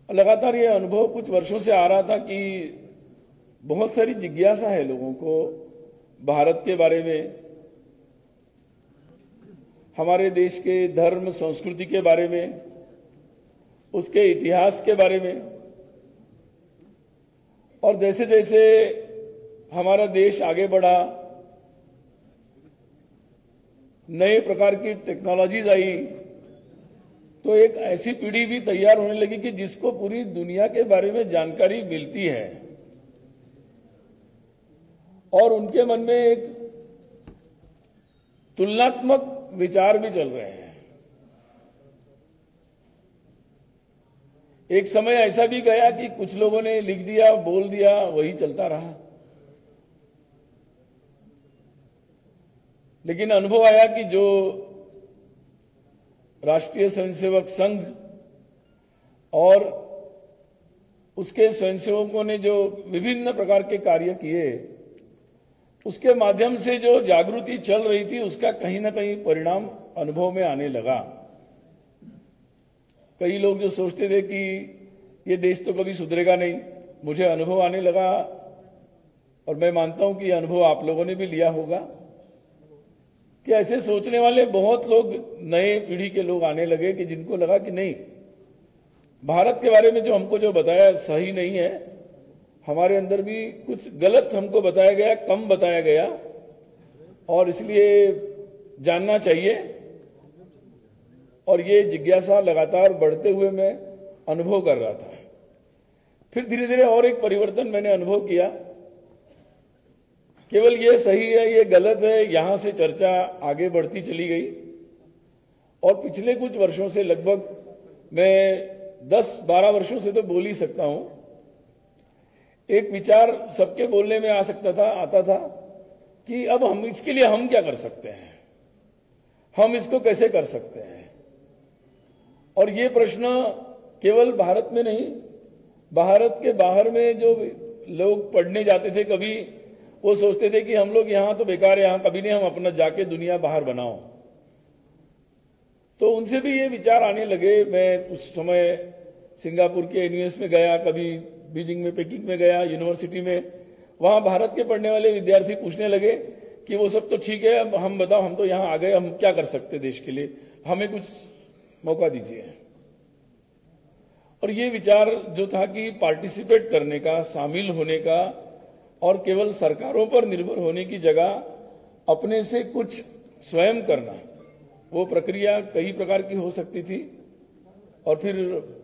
लगातार ये अनुभव कुछ वर्षों से आ रहा था कि बहुत सारी जिज्ञासा है लोगों को भारत के बारे में, हमारे देश के धर्म संस्कृति के बारे में, उसके इतिहास के बारे में। और जैसे जैसे हमारा देश आगे बढ़ा, नए प्रकार की टेक्नोलॉजीज आई, तो एक ऐसी पीढ़ी भी तैयार होने लगी कि जिसको पूरी दुनिया के बारे में जानकारी मिलती है और उनके मन में एक तुलनात्मक विचार भी चल रहे हैं। एक समय ऐसा भी गया कि कुछ लोगों ने लिख दिया, बोल दिया, वही चलता रहा। लेकिन अनुभव आया कि जो राष्ट्रीय स्वयंसेवक संघ और उसके स्वयंसेवकों ने जो विभिन्न प्रकार के कार्य किए, उसके माध्यम से जो जागृति चल रही थी, उसका कहीं ना कहीं परिणाम अनुभव में आने लगा। कई लोग जो सोचते थे कि ये देश तो कभी सुधरेगा नहीं, मुझे अनुभव आने लगा, और मैं मानता हूं कि ये अनुभव आप लोगों ने भी लिया होगा, कि ऐसे सोचने वाले बहुत लोग, नए पीढ़ी के लोग आने लगे कि जिनको लगा कि नहीं, भारत के बारे में जो हमको जो बताया सही नहीं है, हमारे अंदर भी कुछ गलत हमको बताया गया, कम बताया गया, और इसलिए जानना चाहिए। और ये जिज्ञासा लगातार बढ़ते हुए मैं अनुभव कर रहा था। फिर धीरे धीरे और एक परिवर्तन मैंने अनुभव किया। केवल ये सही है, ये गलत है, यहां से चर्चा आगे बढ़ती चली गई, और पिछले कुछ वर्षों से, लगभग मैं 10-12 वर्षों से तो बोल ही सकता हूं, एक विचार सबके बोलने में आता था कि अब हम इसके लिए हम क्या कर सकते हैं, हम इसको कैसे कर सकते हैं। और ये प्रश्न केवल भारत में नहीं, भारत के बाहर में जो लोग पढ़ने जाते थे, कभी वो सोचते थे कि हम लोग यहां तो बेकार है, यहां कभी नहीं, हम अपना जाके दुनिया बाहर बनाओ। तो उनसे भी ये विचार आने लगे। मैं उस समय सिंगापुर के यूनिवर्सिटी में गया, कभी बीजिंग में, पेकिंग में गया, यूनिवर्सिटी में, वहां भारत के पढ़ने वाले विद्यार्थी पूछने लगे कि वो सब तो ठीक है, अब हम बताओ, हम तो यहां आ गए, हम क्या कर सकते देश के लिए, हमें कुछ मौका दीजिए। और ये विचार जो था कि पार्टिसिपेट करने का, शामिल होने का, और केवल सरकारों पर निर्भर होने की जगह अपने से कुछ स्वयं करना, वो प्रक्रिया कई प्रकार की हो सकती थी। और फिर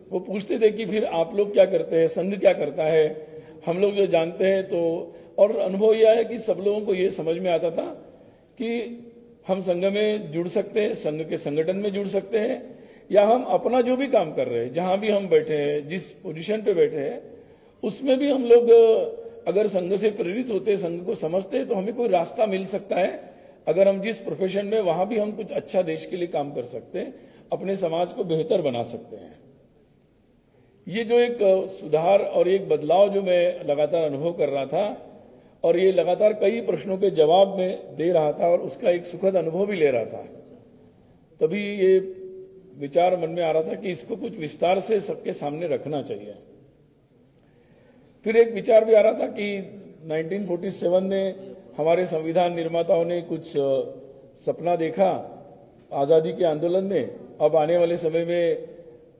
वो पूछते थे कि फिर आप लोग क्या करते हैं, संघ क्या करता है, हम लोग जो जानते हैं। तो और अनुभव यह है कि सब लोगों को ये समझ में आता था कि हम संघ में जुड़ सकते हैं, संघ के संगठन में जुड़ सकते हैं, या हम अपना जो भी काम कर रहे हैं, जहां भी हम बैठे हैं, जिस पोजीशन पे बैठे हैं, उसमें भी हम लोग अगर संघ से प्रेरित होते, संघ को समझते, तो हमें कोई रास्ता मिल सकता है। अगर हम जिस प्रोफेशन में, वहां भी हम कुछ अच्छा देश के लिए काम कर सकते हैं, अपने समाज को बेहतर बना सकते हैं। ये जो एक सुधार और एक बदलाव जो मैं लगातार अनुभव कर रहा था, और ये लगातार कई प्रश्नों के जवाब में दे रहा था, और उसका एक सुखद अनुभव भी ले रहा था, तभी ये विचार मन में आ रहा था कि इसको कुछ विस्तार से सबके सामने रखना चाहिए। फिर एक विचार भी आ रहा था कि 1947 में हमारे संविधान निर्माताओं ने कुछ सपना देखा आजादी के आंदोलन में। अब आने वाले समय में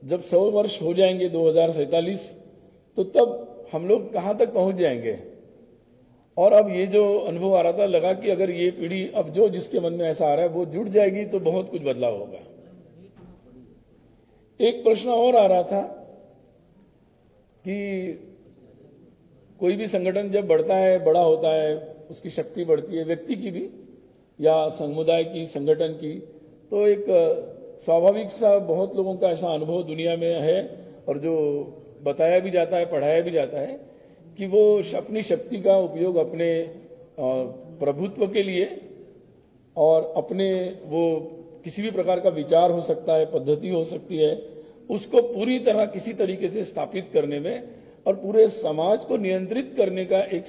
जब 100 वर्ष हो जाएंगे, 2047, तो तब हम लोग कहां तक पहुंच जाएंगे। और अब ये जो अनुभव आ रहा था, लगा कि अगर ये पीढ़ी, अब जो जिसके मन में ऐसा आ रहा है, वो जुड़ जाएगी तो बहुत कुछ बदलाव होगा। एक प्रश्न और आ रहा था कि कोई भी संगठन जब बढ़ता है, बड़ा होता है, उसकी शक्ति बढ़ती है, व्यक्ति की भी या समुदाय की, संगठन की, तो एक स्वाभाविक सा बहुत लोगों का ऐसा अनुभव दुनिया में है, और जो बताया भी जाता है, पढ़ाया भी जाता है, कि वो अपनी शक्ति का उपयोग अपने प्रभुत्व के लिए, और अपने वो किसी भी प्रकार का विचार हो सकता है, पद्धति हो सकती है, उसको पूरी तरह किसी तरीके से स्थापित करने में और पूरे समाज को नियंत्रित करने का एक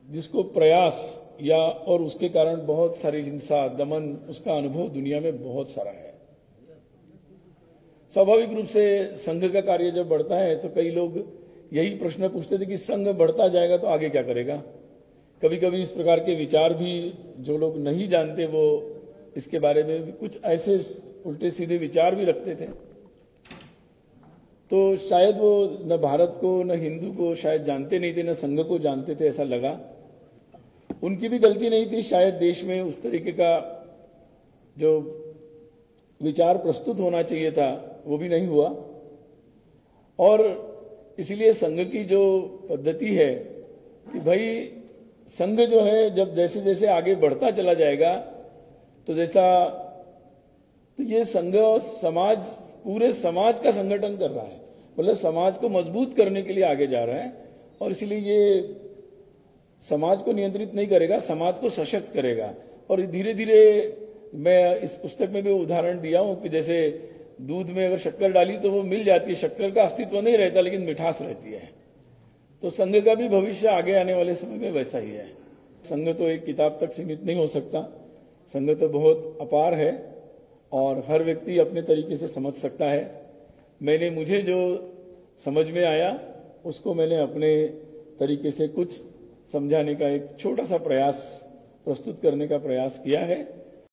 जिसको प्रयास, या और उसके कारण बहुत सारी हिंसा, दमन, उसका अनुभव दुनिया में बहुत सारा है। स्वाभाविक रूप से संघ का कार्य जब बढ़ता है तो कई लोग यही प्रश्न पूछते थे कि संघ बढ़ता जाएगा तो आगे क्या करेगा। कभी कभी इस प्रकार के विचार भी जो लोग नहीं जानते वो इसके बारे में भी कुछ ऐसे उल्टे सीधे विचार भी रखते थे। तो शायद वो न भारत को न हिंदू को शायद जानते नहीं थे, न संघ को जानते थे, ऐसा लगा। उनकी भी गलती नहीं थी, शायद देश में उस तरीके का जो विचार प्रस्तुत होना चाहिए था वो भी नहीं हुआ। और इसलिए संघ की जो पद्धति है कि भाई संघ जो है जब जैसे जैसे आगे बढ़ता चला जाएगा तो तो ये संघ समाज, पूरे समाज का संगठन कर रहा है, मतलब समाज को मजबूत करने के लिए आगे जा रहा है। और इसलिए ये समाज को नियंत्रित नहीं करेगा, समाज को सशक्त करेगा। और धीरे धीरे मैं इस पुस्तक में भी उदाहरण दिया हूं कि जैसे दूध में अगर शक्कर डाली तो वो मिल जाती है, शक्कर का अस्तित्व नहीं रहता लेकिन मिठास रहती है। तो संघ का भी भविष्य आगे आने वाले समय में वैसा ही है। संघ तो एक किताब तक सीमित नहीं हो सकता, संघ तो बहुत अपार है और हर व्यक्ति अपने तरीके से समझ सकता है। मुझे जो समझ में आया उसको मैंने अपने तरीके से कुछ समझाने का एक छोटा सा प्रयास, प्रस्तुत करने का प्रयास किया है।